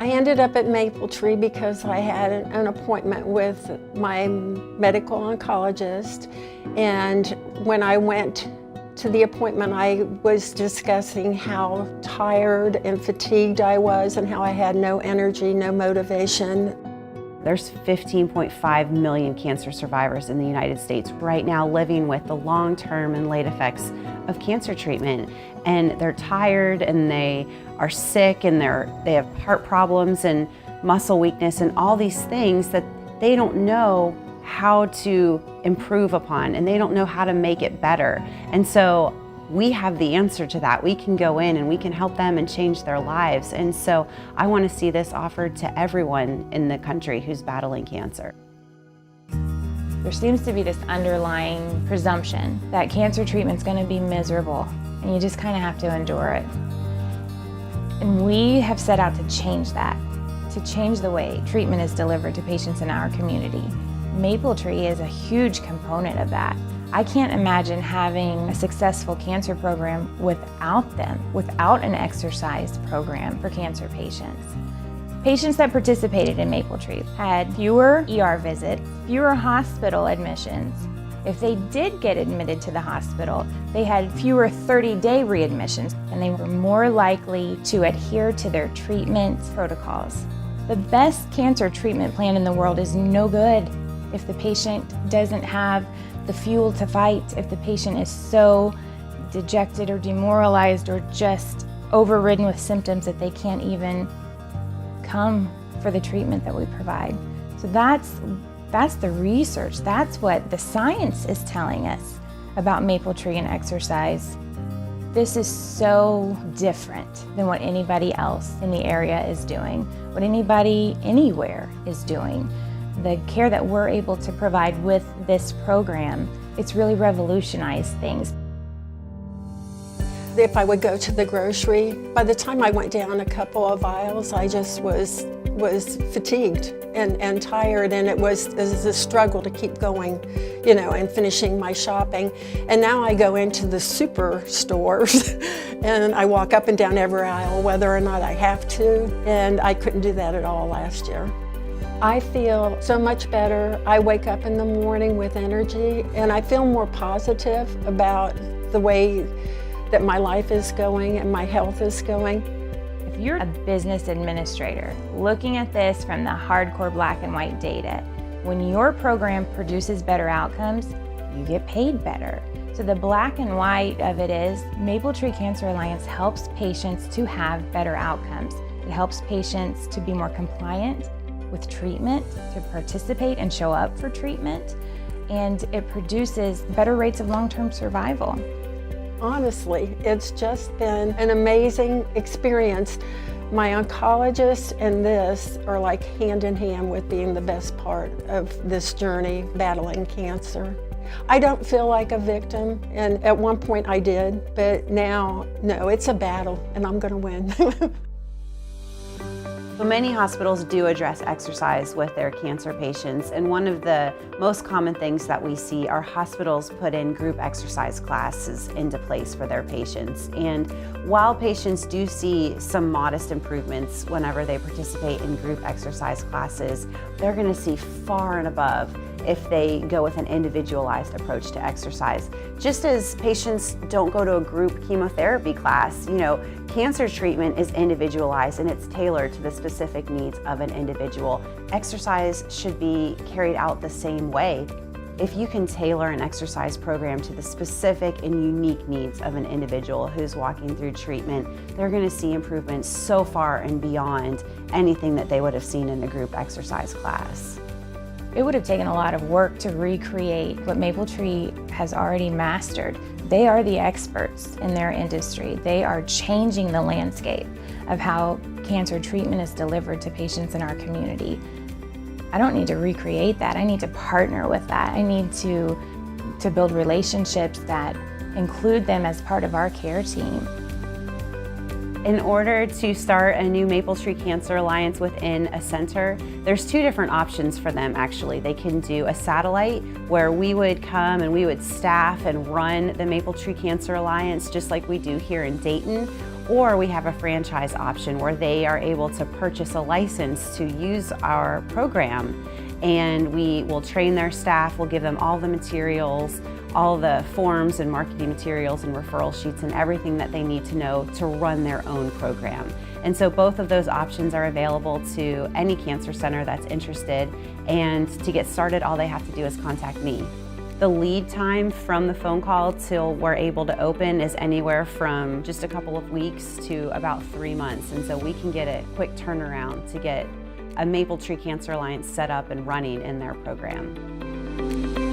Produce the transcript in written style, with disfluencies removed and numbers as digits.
I ended up at Mapletree because I had an appointment with my medical oncologist, and when I went to the appointment, I was discussing how tired and fatigued I was and how I had no energy, no motivation. There's 15.5 million cancer survivors in the United States right now living with the long-term and late effects of cancer treatment. And they're tired and they are sick and they have heart problems and muscle weakness and all these things that they don't know how to improve upon, and they don't know how to make it better. And so we have the answer to that. We can go in and we can help them and change their lives. And so I want to see this offered to everyone in the country who's battling cancer. There seems to be this underlying presumption that cancer treatment's going to be miserable and you just kind of have to endure it. And we have set out to change that, to change the way treatment is delivered to patients in our community. Mapletree is a huge component of that. I can't imagine having a successful cancer program without them, without an exercise program for cancer patients. Patients that participated in Mapletree had fewer ER visits, fewer hospital admissions. If they did get admitted to the hospital, they had fewer 30-day readmissions, and they were more likely to adhere to their treatment protocols. The best cancer treatment plan in the world is no good if the patient doesn't have the fuel to fight, if the patient is so dejected or demoralized or just overridden with symptoms that they can't even come for the treatment that we provide. So that's the research, that's what the science is telling us about Mapletree and exercise. This is so different than what anybody else in the area is doing, what anybody anywhere is doing. The care that we're able to provide with this program, it's really revolutionized things. If I would go to the grocery, by the time I went down a couple of aisles, I just was fatigued and tired, and it was a struggle to keep going, you know, and finishing my shopping. And now I go into the superstores and I walk up and down every aisle, whether or not I have to, and I couldn't do that at all last year. I feel so much better. I wake up in the morning with energy, and I feel more positive about the way that my life is going and my health is going. If you're a business administrator looking at this from the hardcore black and white data, when your program produces better outcomes, you get paid better. So the black and white of it is Mapletree Cancer Alliance helps patients to have better outcomes. It helps patients to be more compliant with treatment, to participate and show up for treatment, and it produces better rates of long-term survival. Honestly, it's just been an amazing experience. My oncologist and this are like hand in hand with being the best part of this journey battling cancer. I don't feel like a victim, and at one point I did, but now, no, it's a battle and I'm gonna win. So many hospitals do address exercise with their cancer patients, and one of the most common things that we see are hospitals put in group exercise classes into place for their patients. And while patients do see some modest improvements whenever they participate in group exercise classes, they're going to see far and above if they go with an individualized approach to exercise. Just as patients don't go to a group chemotherapy class, you know, cancer treatment is individualized and it's tailored to the specific needs of an individual. Exercise should be carried out the same way. If you can tailor an exercise program to the specific and unique needs of an individual who's walking through treatment, they're going to see improvements so far and beyond anything that they would have seen in a group exercise class. It would have taken a lot of work to recreate what Mapletree has already mastered. They are the experts in their industry. They are changing the landscape of how cancer treatment is delivered to patients in our community. I don't need to recreate that. I need to partner with that. I need to build relationships that include them as part of our care team. In order to start a new Maple Tree Cancer Alliance within a center, there's two different options for them actually. They can do a satellite where we would come and we would staff and run the Maple Tree Cancer Alliance just like we do here in Dayton, or we have a franchise option where they are able to purchase a license to use our program, and we will train their staff, we'll give them all the materials, all the forms and marketing materials and referral sheets and everything that they need to know to run their own program. And so both of those options are available to any cancer center that's interested, and to get started all they have to do is contact me. The lead time from the phone call till we're able to open is anywhere from just a couple of weeks to about 3 months, and so we can get a quick turnaround to get a Maple Tree Cancer Alliance set up and running in their program.